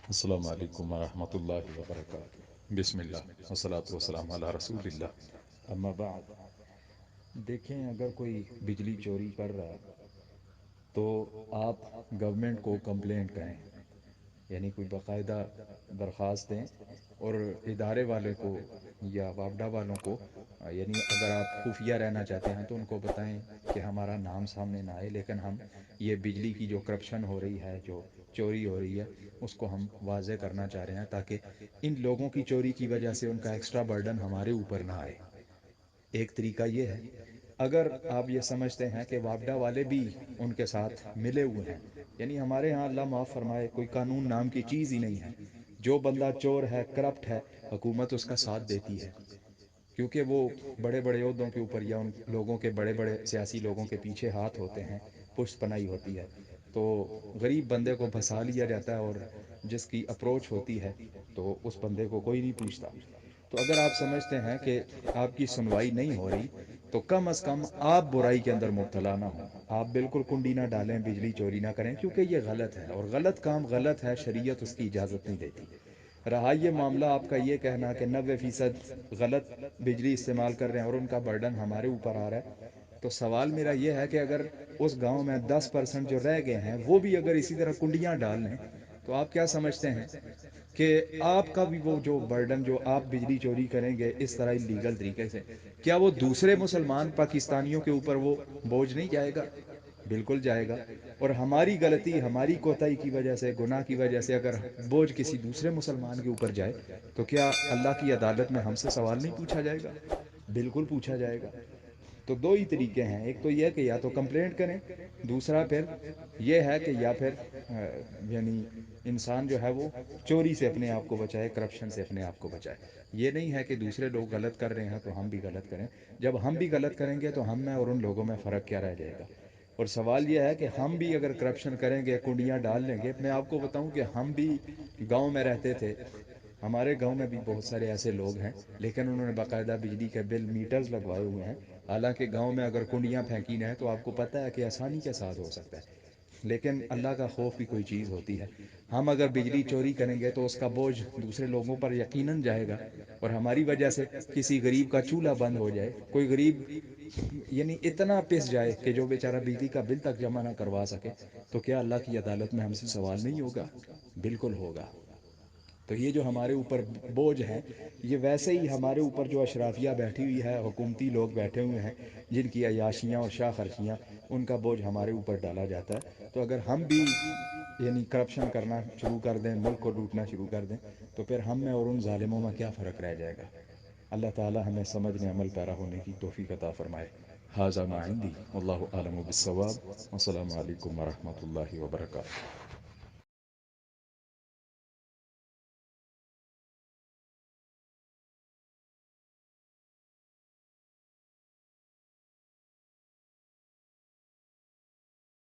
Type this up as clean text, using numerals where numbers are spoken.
السلام علیکم ورحمۃ اللہ وبرکاتہ۔ بسم اللہ والصلاۃ والسلام علی رسول اللہ، اما بعد۔ دیکھیں، اگر کوئی بجلی چوری کر رہا ہے تو آپ گورنمنٹ کو کمپلینٹ کریں، یعنی کوئی باقاعدہ درخواست دیں، اور ادارے والے کو یا وابڈا والوں کو، یعنی اگر آپ خفیہ رہنا چاہتے ہیں تو ان کو بتائیں کہ ہمارا نام سامنے نہ آئے، لیکن ہم یہ بجلی کی جو کرپشن ہو رہی ہے، جو چوری ہو رہی ہے، اس کو ہم واضح کرنا چاہ رہے ہیں، تاکہ ان لوگوں کی چوری کی وجہ سے ان کا ایکسٹرا برڈن ہمارے اوپر نہ آئے۔ ایک طریقہ یہ ہے، اگر آپ یہ سمجھتے ہیں کہ وابڈا والے بھی ان کے ساتھ ملے ہوئے ہیں، یعنی ہمارے ہاں اللہ معاف فرمائے کوئی قانون نام کی چیز ہی نہیں ہے، جو بندہ چور ہے، کرپٹ ہے، حکومت اس کا ساتھ دیتی ہے، کیونکہ وہ بڑے بڑے عہدوں کے اوپر یا ان لوگوں کے بڑے بڑے سیاسی لوگوں کے پیچھے ہاتھ ہوتے ہیں، پشت پناہی ہوتی ہے، تو غریب بندے کو پھنسا لیا جاتا ہے، اور جس کی اپروچ ہوتی ہے تو اس بندے کو کوئی نہیں پوچھتا۔ تو اگر آپ سمجھتے ہیں کہ آپ کی سنوائی نہیں ہو رہی، تو کم از کم آپ برائی کے اندر مبتلا نہ ہوں، آپ بالکل کنڈی نہ ڈالیں، بجلی چوری نہ کریں، کیونکہ یہ غلط ہے، اور غلط کام غلط ہے، شریعت اس کی اجازت نہیں دیتی۔ رہا یہ معاملہ آپ کا یہ کہنا کہ 90% غلط بجلی استعمال کر رہے ہیں اور ان کا برڈن ہمارے اوپر آ رہا ہے، تو سوال میرا یہ ہے کہ اگر اس گاؤں میں 10% جو رہ گئے ہیں وہ بھی اگر اسی طرح کنڈیاں ڈال لیں، تو آپ کیا سمجھتے ہیں کہ آپ کا بھی وہ جو برڈن، جو آپ بجلی چوری کریں گے اس طرح لیگل طریقے سے، کیا وہ دوسرے مسلمان پاکستانیوں کے اوپر وہ بوجھ نہیں جائے گا؟ بالکل جائے گا۔ اور ہماری غلطی، ہماری کوتاہی کی وجہ سے، گناہ کی وجہ سے اگر بوجھ کسی دوسرے مسلمان کے اوپر جائے، تو کیا اللہ کی عدالت میں ہم سے سوال نہیں پوچھا جائے گا؟ بالکل پوچھا جائے گا۔ تو دو ہی طریقے ہیں، ایک تو یہ کہ یا تو کمپلینٹ کریں، دوسرا پھر یہ ہے کہ یا پھر یعنی انسان جو ہے وہ چوری سے اپنے آپ کو بچائے، کرپشن سے اپنے آپ کو بچائے۔ یہ نہیں ہے کہ دوسرے لوگ غلط کر رہے ہیں تو ہم بھی غلط کریں، جب ہم بھی غلط کریں گے تو ہم میں اور ان لوگوں میں فرق کیا رہ جائے گا؟ اور سوال یہ ہے کہ ہم بھی اگر کرپشن کریں گے، کنڈیاں ڈال لیں گے، میں آپ کو بتاؤں کہ ہم بھی گاؤں میں رہتے تھے، ہمارے گاؤں میں بھی بہت سارے ایسے لوگ ہیں، لیکن انہوں نے باقاعدہ بجلی کے بل میٹرز لگوائے ہوئے ہیں، حالانکہ گاؤں میں اگر کنڈیاں پھینکی نہ ہیں تو آپ کو پتہ ہے کہ آسانی کے ساتھ ہو سکتا ہے، لیکن اللہ کا خوف بھی کوئی چیز ہوتی ہے۔ ہم اگر بجلی چوری کریں گے تو اس کا بوجھ دوسرے لوگوں پر یقیناً جائے گا، اور ہماری وجہ سے کسی غریب کا چولہا بند ہو جائے، کوئی غریب یعنی اتنا پس جائے کہ جو بیچارہ بجلی کا بل تک جمع نہ کروا سکے، تو کیا اللہ کی عدالت میں ہم سے سوال نہیں ہوگا؟ بالکل ہوگا۔ تو یہ جو ہمارے اوپر بوجھ ہے، یہ ویسے ہی ہمارے اوپر جو اشرافیہ بیٹھی ہوئی ہے، حکومتی لوگ بیٹھے ہوئے ہیں جن کی عیاشیاں اور شاہ خرچیاں، ان کا بوجھ ہمارے اوپر ڈالا جاتا ہے۔ تو اگر ہم بھی یعنی کرپشن کرنا شروع کر دیں، ملک کو لوٹنا شروع کر دیں، تو پھر ہم میں اور ان ظالموں میں کیا فرق رہ جائے گا؟ اللہ تعالی ہمیں سمجھنے، عمل پیرا ہونے کی توفیق عطا فرمائے۔ ھذا ما عندی واللہ اعلم بالصواب، والسلام علیکم ورحمۃ اللہ وبرکاتہ۔